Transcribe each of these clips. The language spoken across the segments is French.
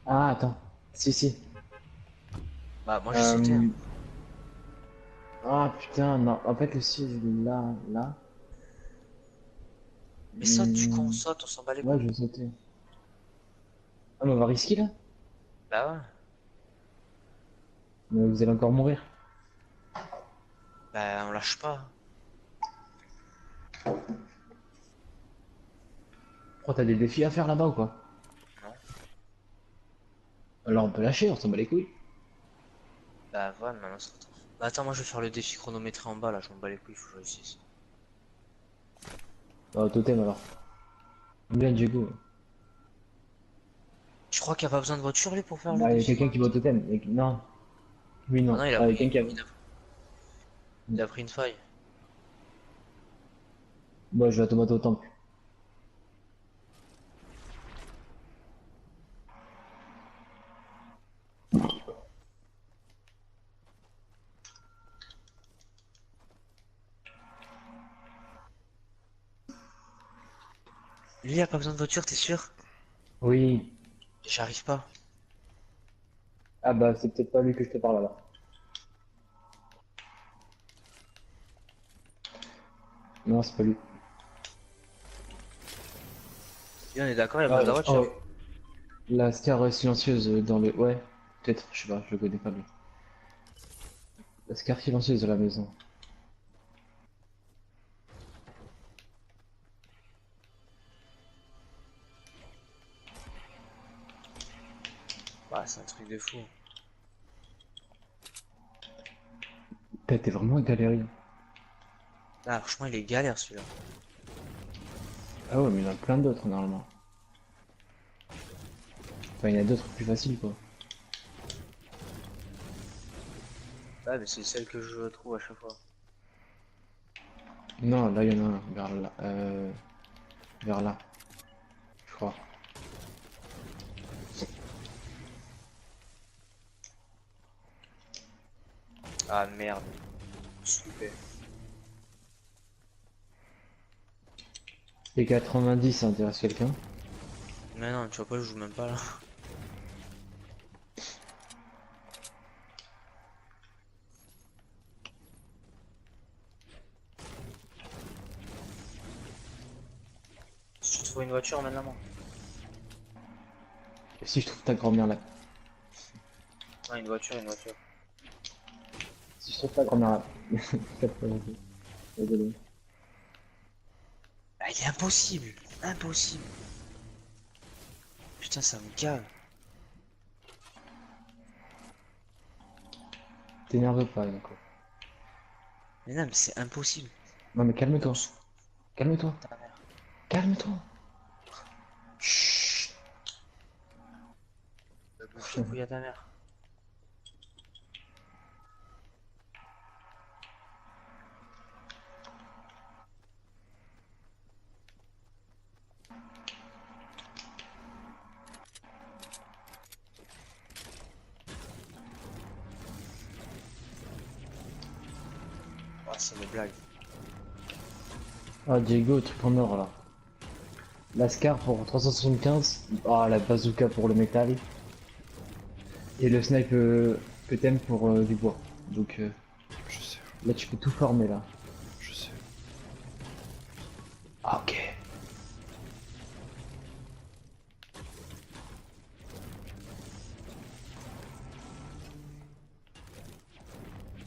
Ah, attends. Si, si. Bah, moi j'ai sauté. Hein. Ah, putain, non. En fait, le siège, il est là, là. Mais saute, du con, saute, on s'en bat les Ouais, couilles. je vais sauter. Ah, mais on va risquer, là? Bah ouais. Mais vous allez encore mourir. Bah, on lâche pas. Pourquoi t'as des défis à faire là-bas ou quoi? Non. Alors on peut lâcher, on s'en bat les couilles. Bah, ouais, mais maintenant ça retrouve. Bah, attends, moi je vais faire le défi chronométré en bas là, je m'en bats les couilles, faut que je réussisse. Bah, totem alors. Bien, Diego. Je crois qu'il n'y a pas besoin de voiture lui pour faire le Bah, il y a défi quelqu'un qui va au chronométré. totem. Non. Oui, Ah non. non, il a Ah, il y a pris, quelqu'un qui a. il a pris une faille. Bon, je vais automater au temple. Lui, il a pas besoin de voiture, t'es sûr? Oui. J'arrive pas. Ah bah, c'est peut-être pas lui que je te parle alors. Non, c'est pas lui. Lui, on est d'accord, il a Ah, besoin de la oh, voiture. la scar silencieuse dans le. Ouais, peut-être, je sais pas, je le connais pas lui. La scar silencieuse de la maison. Bah, c'est un truc de fou. T'es vraiment galéré. Ah, franchement, il est galère celui-là. Ah ouais, mais il y en a plein d'autres normalement. Enfin, il y en a d'autres plus faciles quoi. Ah, mais c'est celle que je trouve à chaque fois. Non, là il y en a un vers là. Vers là, je crois. Ah merde. Super. Les 90, ça intéresse quelqu'un? Mais non, tu vois pas, je joue même pas là. Si tu trouves une voiture, emmène-la moi. Et si je trouve ta grand-mère là? Ah, une voiture, une voiture. Si je trouve ta grand-mère là. Désolé. Ah, il est impossible. Impossible. Putain, ça me gave. T'énerve pas, d'accord. Mais non, mais c'est impossible. Non mais Ça me calme-toi. saoule, Calme-toi. ta mère. Calme-toi. Chut. Va bouffer les couilles à ta mère. Oh, c'est une blague. Ah Diego, truc en or là. La scar pour 375. Ah la bazooka pour le métal. Et le snipe que t'aimes pour du bois. Donc Je sais, là tu peux tout former là. je sais. Ah, ok.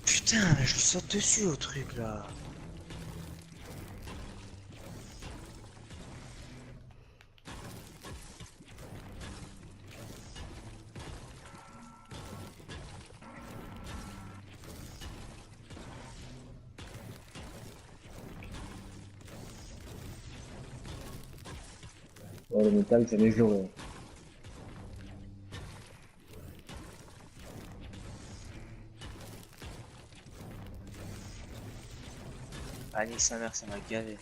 Putain, je lui saute dessus au truc là. Ouais, le métal, ça m'est joué. Ah, nique sa mère, ça m'a gavé.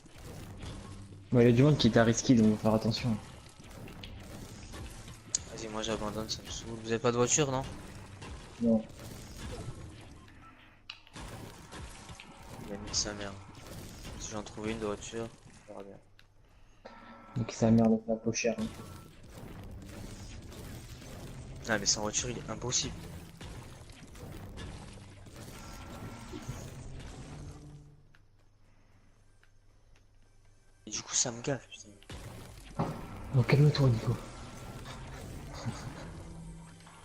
Ouais, il y a du monde qui est à risquer, donc faut faire attention. Vas-y, moi j'abandonne, ça me saoule. Vous avez pas de voiture, non? Non. Il a mis sa mère. Si j'en trouve une de voiture, on verra bien. Donc sa mère de la peau chère. Hein. Ah, mais sans voiture, il est impossible. Et du coup, ça me gaffe, putain. Donc calme-toi Nico.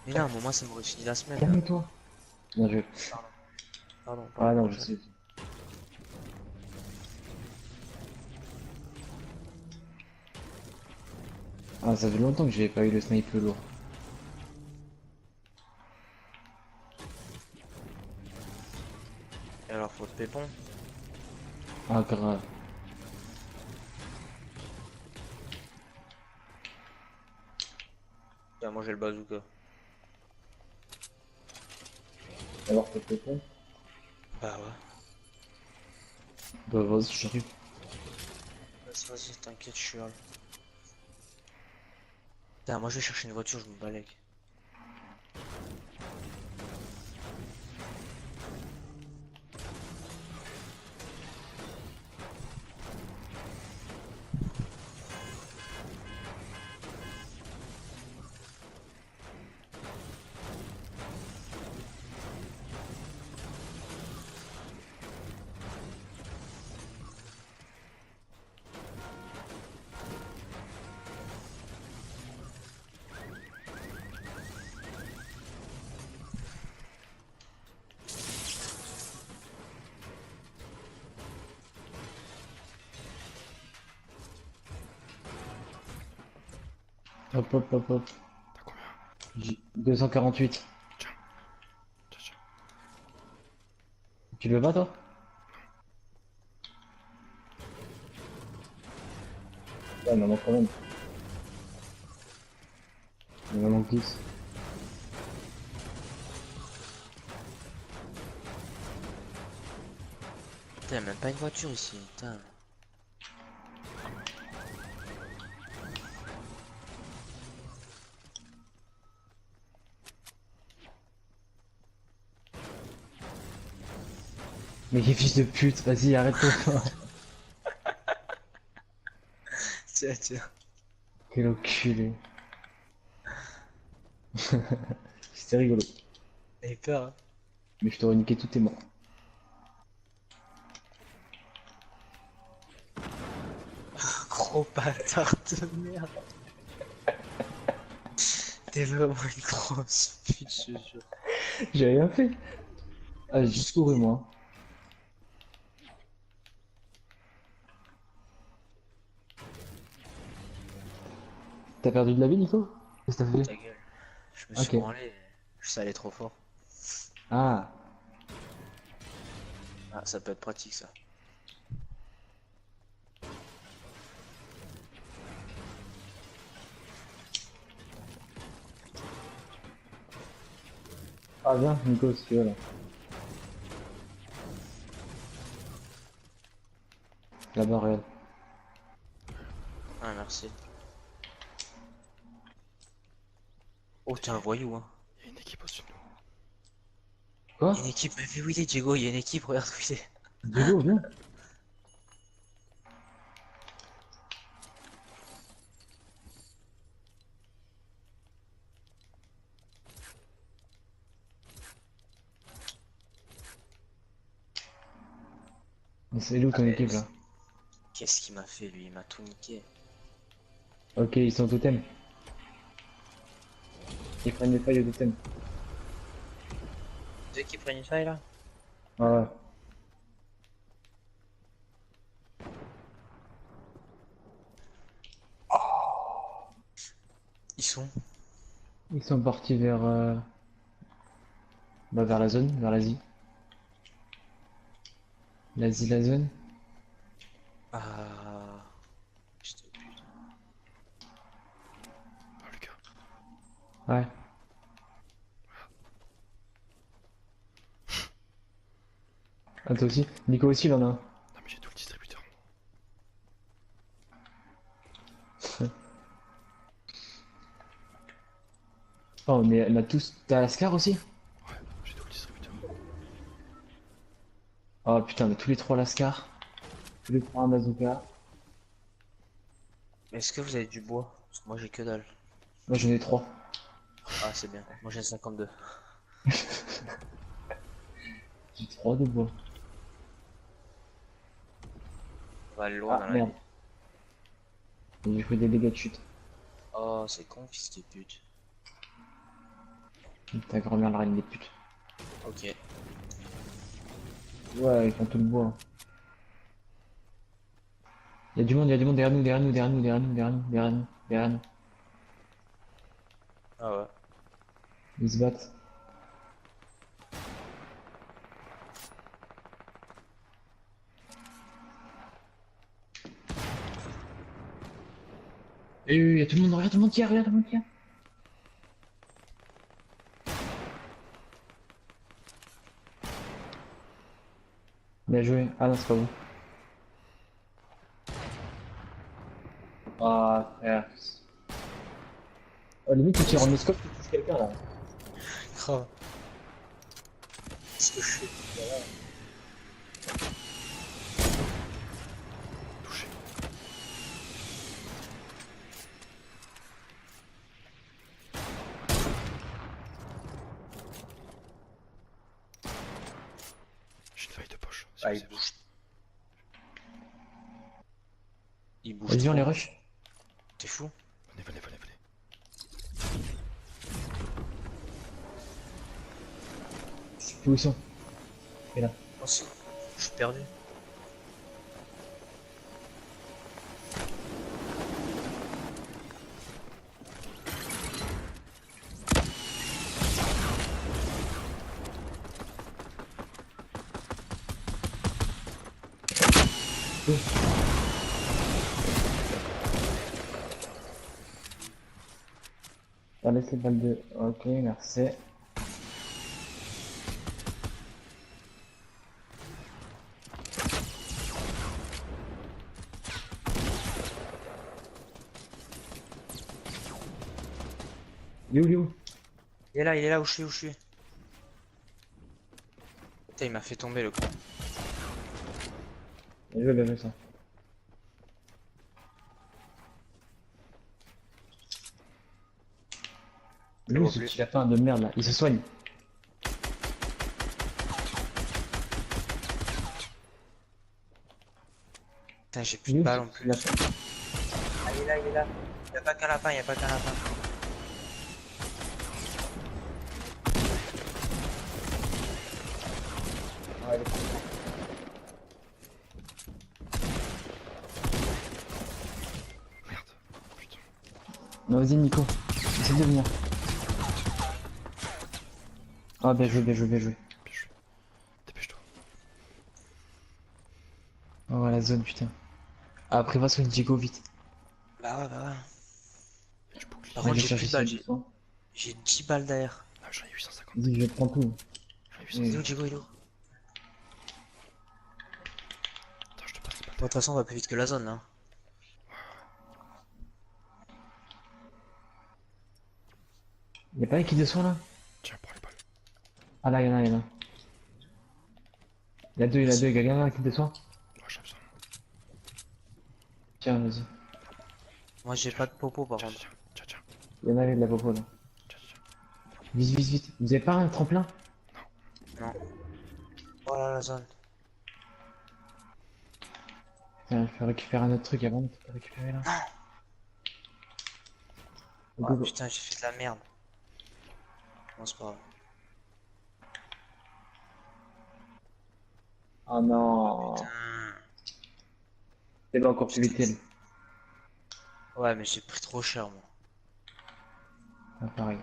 Mais là, à un moment, ça m'aurait fini la semaine, là. Calme-toi. Bien joué. Pardon, Ah pardon, non, je prochaine. sais. Ah ça fait longtemps que j'avais pas eu le snipe lourd. Et alors, faut de pépon. Ah grave. Tiens, moi j'ai le bazooka. Alors faut te répondre. Bah ouais. Bah vas-y j'arrive. Vas-y, t'inquiète, je suis là. Putain, moi je vais chercher une voiture, je me balèque. Hop hop hop hop. T'as combien? 248. Tiens, tiens, tiens. Tu le veux pas toi? Ouais mais quand même. Il m'en manque 10. Putain, y'a même pas une voiture ici, putain. Mais quel fils de pute, vas-y arrête-toi. Tiens, tiens. Quel enculé. C'était rigolo. J'ai peur, hein. Mais je t'aurais niqué tous tes morts. Gros bâtard de merde. T'es vraiment une grosse pute, je te jure. J'ai rien fait. Ah j'ai juste couru moi. T'as perdu de la vie Nico? Qu'est-ce que t'as fait? Ta gueule. Je me suis Ok. branlé. Ça allait trop fort. Ah. Ah, ça peut être pratique ça. Ah viens Nico si tu veux là. Là-bas regarde. Ah, merci. Oh, t'es un voyou, hein. Il y a une équipe au-dessus de nous. Quoi? Il y a une équipe, mais vu où il est, Diego, il y a une équipe, regarde où il est. Diego viens. Mais c'est où Ah, ton mais équipe là? qu'est-ce qu'il m'a fait, lui? Il m'a tout niqué. Ok ils sont totem. Ils prennent les feuilles au totem. Tu veux qu'ils prennent une faille, là? Ah ouais. Ils sont. Ils sont partis vers bah, vers la zone, vers l'Asie. L'Asie, la zone. Ah. Putain, putain. Oh, Lucas. Ouais. Ah toi aussi? Nico aussi il en a un. Non, mais j'ai tout le distributeur. Oh, on a tous. T'as Lascar aussi? Ouais, j'ai tout le distributeur. Oh putain, mais tous les trois Lascar. Tous les trois un bazooka. Est-ce que vous avez du bois? Parce que moi j'ai que dalle. Moi j'en ai trois. Ah, c'est bien. Moi j'ai 52. J'ai trois de bois. On va aller loin Ah dans la merde. vie. J'ai fait des dégâts de chute. Oh, c'est con, fils de pute. Ta grand-mère la reine des putes. Ok. Ouais, ils font tout le bois, hein. Y'a du monde, y'a du monde derrière nous, derrière nous, derrière nous, derrière nous, derrière nous, derrière nous, derrière nous. Ah ouais. Ils se battent. Et y'a tout le monde, regarde tout le monde qui a, regarde tout le monde qui a. Bien joué. Ah non, c'est pas vous. Ah, frère. Oh, limite, tu tires en no scope, tu touches quelqu'un là. Grave. Qu'est-ce que je fais? Touché. J'ai une faille de poche. Si Ah, vous il avez besoin. bouge. Il bouge Vas-y, on trop. les rush. T'es fou? Venez, venez, venez, venez. Je sais plus où ils sont. Et là. Moi aussi. Je suis perdu. On laisse les balles de. Ok, merci. Il est où, il est où? Il est là où je suis, où je suis. Putain, il m'a fait tomber le con. Bien joué ça. Je le Lui, vois ce plus. petit lapin de merde là, il se soigne. Putain, j'ai plus de Lui, balles ce en petit plus. lapin. Ah, il est là, il est là. Y a pas qu'un lapin, y a pas qu'un lapin. Ah, il est fou. Merde. Putain. Non, vas-y, Nico. Essaye de venir. Ah, bien joué, bien joué, bien joué. Bien joué. Dépêche-toi. Oh, la zone, putain. Ah, après, va sur une Diego vite. Bah ouais, bah ouais. Du bouclier. Par Moi, contre, je vais j'ai plus chercher de ça balles, doucement. j'ai 10 balles d'air. Ah, j'en ai 850. Vas-y, je vais prendre tout. J'en ai Il est 850. où, Diego, il est où? Attends, je te passe pas Bon, de toute façon, on va plus vite que la zone, hein. Y'a pas un qui descend là? Tiens, prends les balles. Ah là, y'en a, y'en a. Il y a deux, il y a deux, il y a un qui descend. Ouais, j'ai besoin. Tiens, vas-y. Moi, j'ai pas de popo, par Tiens, contre. tiens, tiens, tiens, Il y en a de la popo là. tiens, tiens. Vite, vite, vite. Vous avez pas un tremplin? Non. Voilà la zone. Tiens, je vais récupérer un autre truc avant de te récupérer là. Go, Ah go. putain, j'ai fait de la merde. Non, c'est pas grave. Oh non. Putain. C'est bon, encore plus vite elle. Ouais, mais j'ai pris trop cher, moi. Ah, pareil.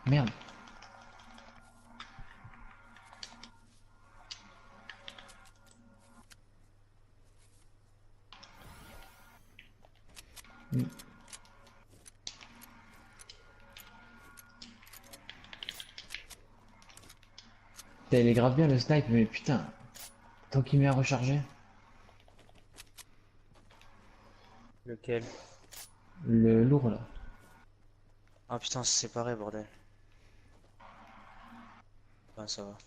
Merde. Hmm. Putain, il est grave bien le snipe, mais putain, tant qu'il met à recharger. Lequel? Le lourd là. Ah putain, c'est séparé, bordel. Ah, ça va.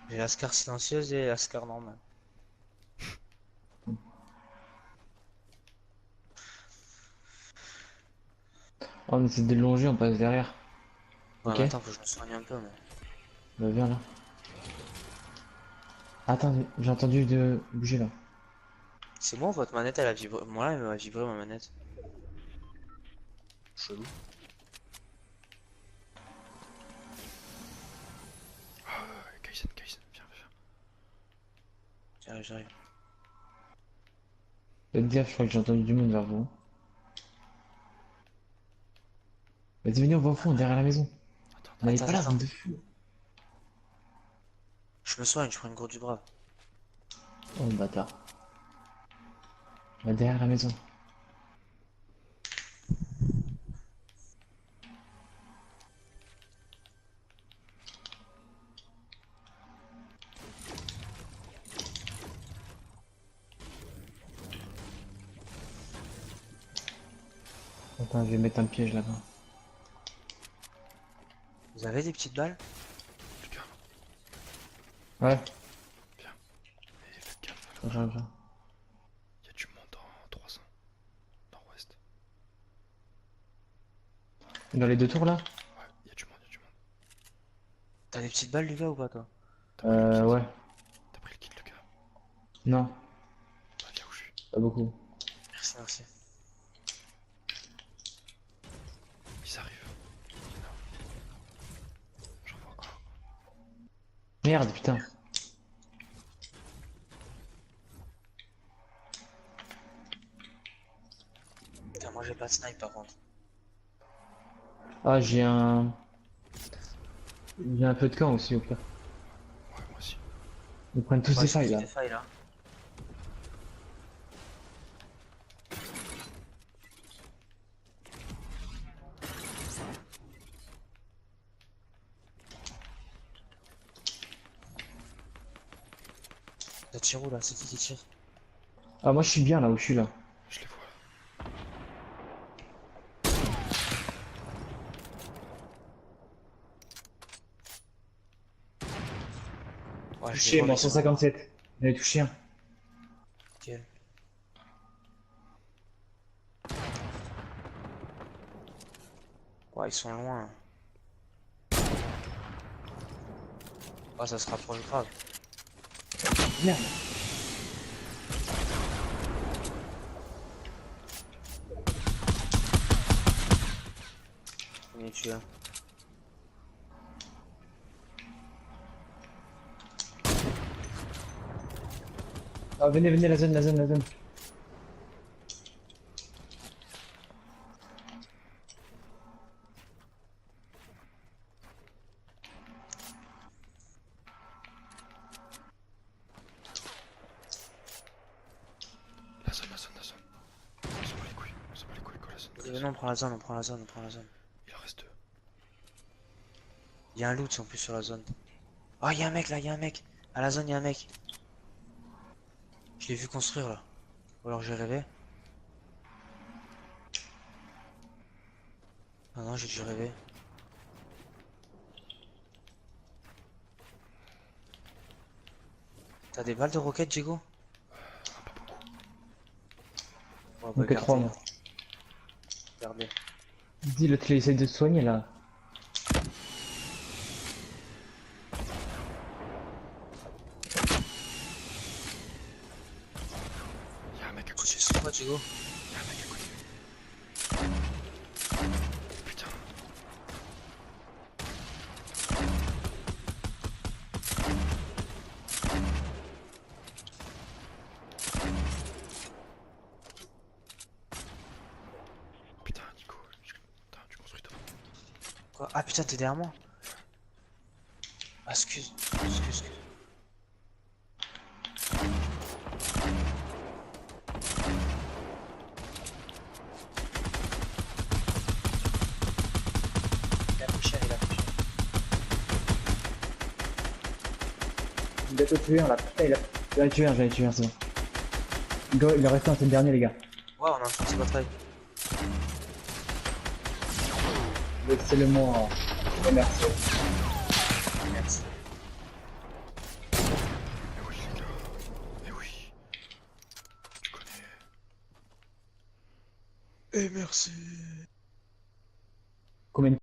J'ai la Scar silencieuse et la Scar normale. Oh, on essaie de le longer, on passe derrière. Ouais, Ok? mais attends, faut que je me soigne un peu, moi. Bah viens là. Attends, j'ai entendu de bouger là. C'est moi, votre manette, elle a vibré. Moi, elle a vibré, ma manette. Chelou. Ah, Kaizen, Kaizen, viens, viens. J'arrive, j'arrive. Faites gaffe, je crois que j'ai entendu du monde vers vous. Vas-y, venez, on va au fond, derrière la maison. Attends, attends. N'allez Attends, pas là, attends. bande de fous. Je me soigne, je prends une gourde du bras. Oh, le bâtard. Va derrière la maison. Attends, je vais mettre un piège là-bas. Vous avez des petites balles? Les gars, Ouais, et faites gaffe, j'arrive là. il y a du monde en 300. Nord-ouest. Dans les deux tours là? Ouais, il y a du monde, il y a du monde. T'as des petites balles, Lucas, ou pas, toi? T'as pris le kit? Ouais. T'as pris le kit, le gars? Non, Bah, viens où je suis. pas beaucoup. Merci, merci. Ils arrivent. Il y en a. J'en vois un. Merde, putain. Putain, moi j'ai pas de snipe par contre. Ah, j'ai un... J'ai un peu de camp aussi au pire. Ouais, moi aussi. Ils prennent tous Ouais, des j'ai failles tous là. des failles là. Ça tire où là? C'est qui tire? Ah, moi je suis bien là où je suis là. Je les vois là. Ouais, je les Touché, vois, moi mais ils sont 157. J'avais touché un. nickel. Ouais, ils sont loin. Ah, ça se rapproche grave. Merde. On est tué. Ah, venez, venez, la zone, la zone, la zone. La zone, la zone, la zone. On s'en bat les couilles, on s'en bat les couilles, quoi, la zone. Vas-y, venez, on prend la zone, on prend la zone, on prend la zone. Il en reste deux. Il y a un loot en plus sur la zone. Oh, il y a un mec là, il y a un mec. À la zone, il y a un mec. Je l'ai vu construire là. Ou alors j'ai rêvé. Ah non, j'ai dû rêver. T'as des balles de roquette, Diego? Ah, pas beaucoup. On va Donc pas 3 garder. moi. Regardez. Dis, l'autre il essaye de se soigner là. Il y a un mec à côté. C'est sur toi, Diego? Il y a un mec à côté. Putain. Putain, Nico. Putain, tu construis toi. Quoi? Ah putain, t'es derrière moi? Ah, excuse. Il a couché, il a couché. Il a tué un là. Putain, il a tué un, j'avais tué un, c'est bon. Go, il en reste un, c'est le dernier, les gars. Ouais, on est en train de se bataille. Laissez-le-moi. Et merci. Merci. Mais oui, les gars. Mais oui. Tu connais. Et merci. Combien de